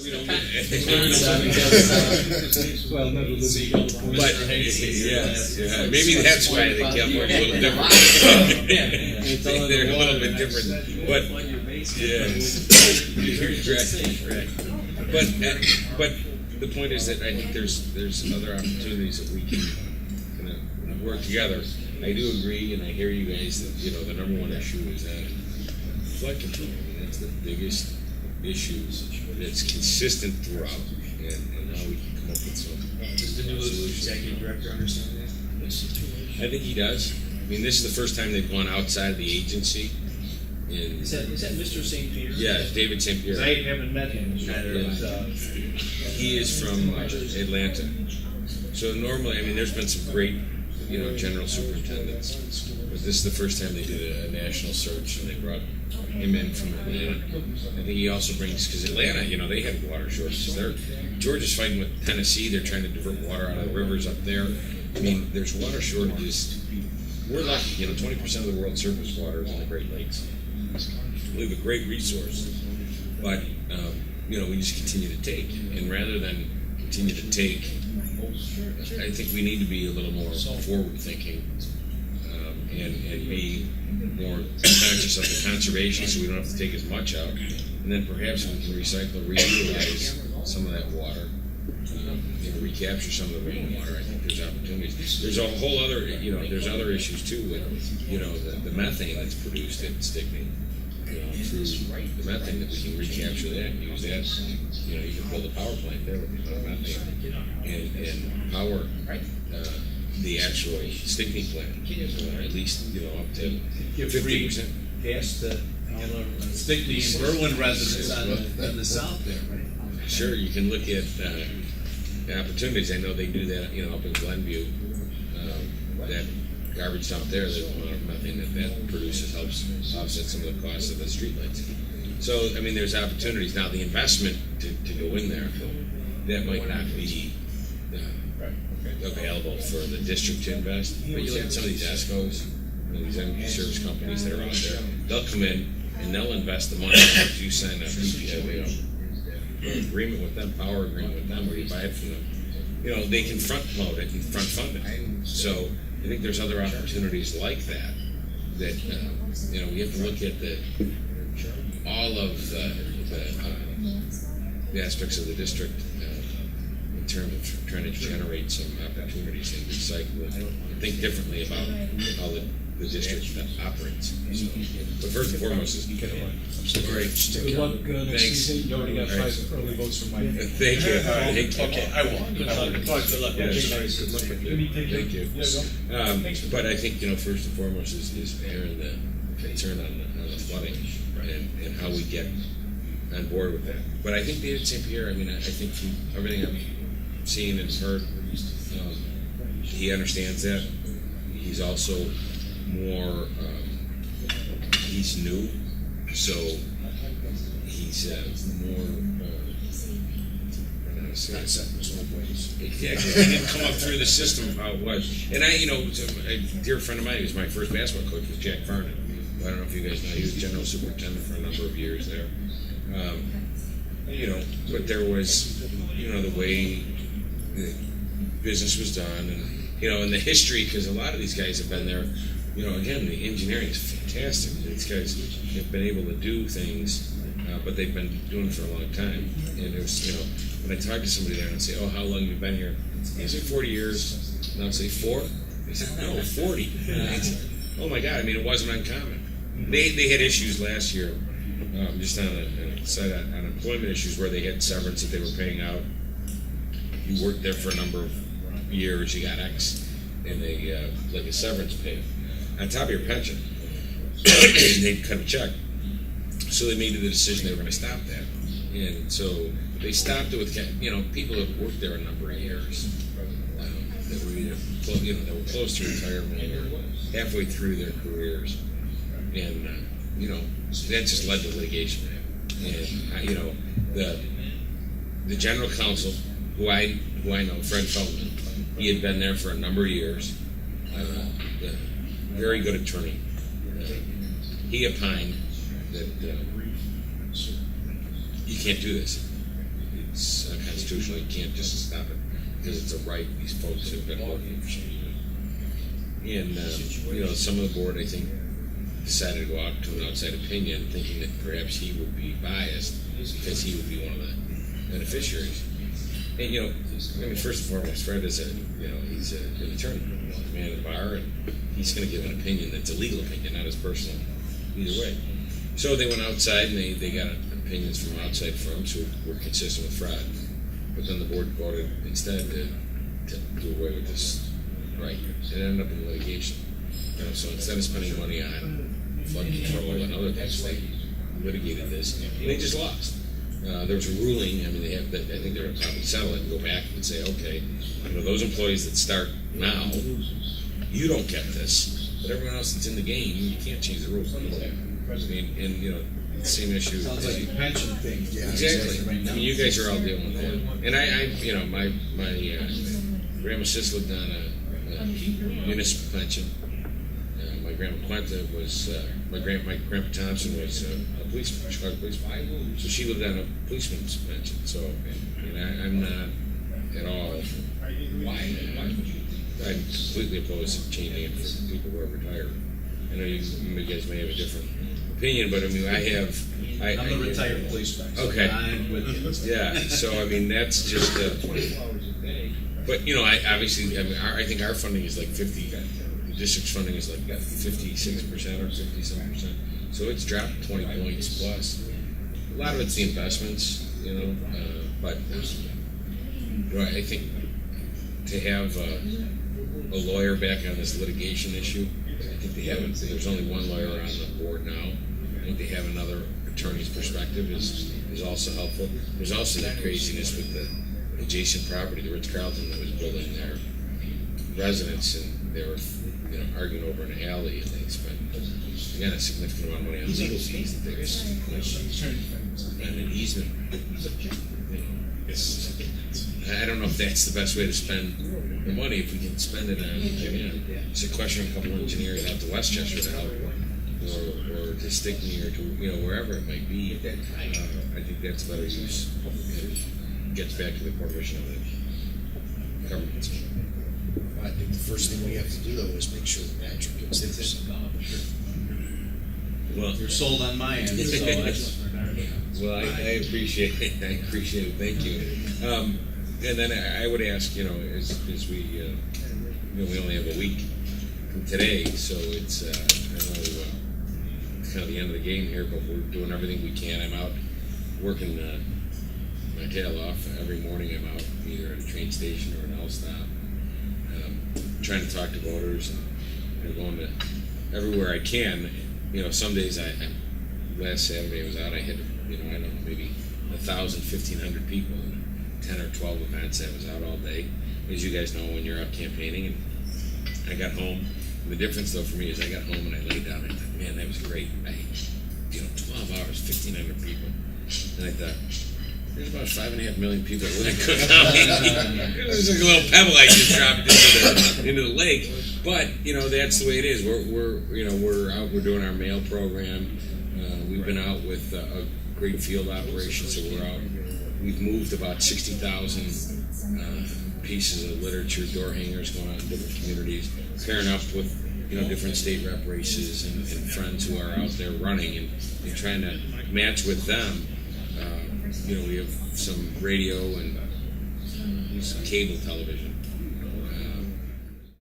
We don't But maybe that's why the California's a little different. They're a little bit different, but but the point is that I think there's other opportunities that we can kind of work together. I do agree, and I hear you guys that the number one issue is that flood control. I mean, that's the biggest issue that's consistent throughout, and how we can come up with some. Does the new executive director understand that? I think he does. I mean, this is the first time they've gone outside of the agency. Is that Mr. St. Pierre? Yeah, David St. Pierre. I haven't met him. He is from Atlanta. So normally, I mean, there's been some great, general superintendents, but this is the first time they did a national search, and they brought him in from Atlanta. I think he also brings, because Atlanta, they have water shortages. Georgia's fighting with Tennessee. They're trying to divert water out of the rivers up there. I mean, there's water shortages. We're lucky, 20% of the world's surface water is in the Great Lakes. We have a great resource, but we just continue to take, and rather than continue to take, I think we need to be a little more forward-thinking and be more conscious of the conservation, so we don't have to take as much out, and then perhaps we can recycle, reutilize some of that water, recapture some of the rainwater. I think there's opportunities. There's a whole other, there's other issues too with, the methane that's produced at Stickney. Through the methane, that we can recapture that and use that. You can build a power plant there with methane and power the actual Stickney plant, at least up to 50%. Gas to Stickney and Berwyn residents on the south there, right? Sure, you can look at opportunities. I know they do that, up in Glenview. That garbage dump there, the amount of methane that produces helps offset some of the costs of the streetlights. So, I mean, there's opportunities. Now, the investment to go in there, that might not be available for the district to invest. But you look at some of these ESCOs, these energy service companies that are out there, they'll come in and they'll invest the money. You sign an agreement with them, power agreement with them, where you buy it from them. They can front load it and front fund it. So I think there's other opportunities like that we have to look at all of the aspects of the district in terms of trying to generate some opportunities and recycle it and think differently about how the district operates. So, but first and foremost is great. Good luck next season. You already got 5 early votes from Mike. Thank you. Okay, I will. Good luck. Good luck. Yes. Good luck with you. Thank you. But I think first and foremost is airing the concern on the flooding and how we get on board with that. But I think David St. Pierre, I think from everything I've seen and heard, he understands that. He's also more, he's new, so he's more, exactly. He didn't come up through the system of how it was. And a dear friend of mine, who was my first basketball coach, was Jack Farnan. I don't know if you guys know, he was general superintendent for a number of years there. But there was, the way the business was done, and the history, because a lot of these guys have been there. Again, the engineering is fantastic. These guys have been able to do things, but they've been doing it for a long time. And it was, when I talk to somebody there and say, "Oh, how long have you been here?" I say 40 years. And I'll say 4. They said, "No, 40." I said, "Oh my God!" It wasn't uncommon. They had issues last year, just on unemployment issues where they had severance that they were paying out. You worked there for a number of years, you got X, and they like a severance pay on top of your pension. They'd cut a check. So they made the decision they were going to stop that. And so they stopped it with people that worked there a number of years that were either that were close to retirement or halfway through their careers. And that just led to litigation. And the general counsel, who I know, Fred Feldman, he had been there for a number of years. Very good attorney. He opined that you can't do this. it's unconstitutional. You can't just stop it because it's a right. These folks have been working for some reason. And some of the board, I think, decided to go out to an outside opinion, thinking that perhaps he would be biased because he would be one of the beneficiaries. And first and foremost, Fred is he's an attorney, a man at the bar, and he's going to give an opinion that's a legal opinion, not his personal, either way. So they went outside and they got opinions from outside firms who were consistent with fraud. But then the board voted instead to do away with this right. It ended up in litigation. So instead of spending money on flood control and other things, they litigated this, and they just lost. There was a ruling. I mean, I think they're going to probably settle it and go back and say, okay, those employees that start now, you don't get this, but everyone else that's in the game, you can't change the rules. And same issue. Sounds like a pension thing. Yeah, exactly. You guys are all dealing with that. And my grandma sis lived on a municipal pension. My grandma Quenta was, my grandpa Thompson was a policeman, Chicago policeman. So she lived on a policeman's pension. So, I'm not at all, I'm completely opposed to changing it for people who are retired. I know you guys may have a different opinion, but I'm the retired policeman. Okay. I'm with you. Yeah, so that's just, but I think our funding is like 50, the district's funding is like 56% or 57%, so it's dropped 20 points plus. A lot of it's the investments, but I think to have a lawyer back on this litigation issue, I think they haven't. There's only one lawyer on the board now. I think they have another attorney's perspective is also helpful. There's also that craziness with the adjacent property, the Ritz-Carlton that was building their residence, and they were arguing over an alley, and they spent again a significant amount of money on legal fees that they and an easement. I don't know if that's the best way to spend the money. If we can spend it on sequestering a couple of engineers out to Westchester to help, or to Stickney, or to wherever it might be. I think that's better use. It gets back to the core mission of the government. I think the first thing we have to do though is make sure the match gets this. Well, you're sold on my end. So that's, well, I appreciate it. I appreciate it. Thank you. And then I would ask, as we, we only have a week from today, so it's, I know it's kind of the end of the game here, but we're doing everything we can. I'm out working my tail off every morning. I'm out either at a train station or an L stop, trying to talk to voters and going to everywhere I can. Some days last Saturday I was out, I had, I don't know, maybe 1,000, 1,500 people, and 10 or 12 events. I was out all day, as you guys know, when you're out campaigning. And I got home. And the difference, though, for me is I got home and I laid down and I thought, man, that was great. 12 hours, 1,500 people. And I thought, there's about 5.5 million people that live in Cook County. It was like a little pebble I just dropped into the lake. But that's the way it is. We're out. We're doing our mail program. We've been out with a great field operation, so we're out. We've moved about 60,000 pieces of literature, door hangers, going out in different communities, pairing up with different state rep races and friends who are out there running and trying to match with them. We have some radio and some cable television.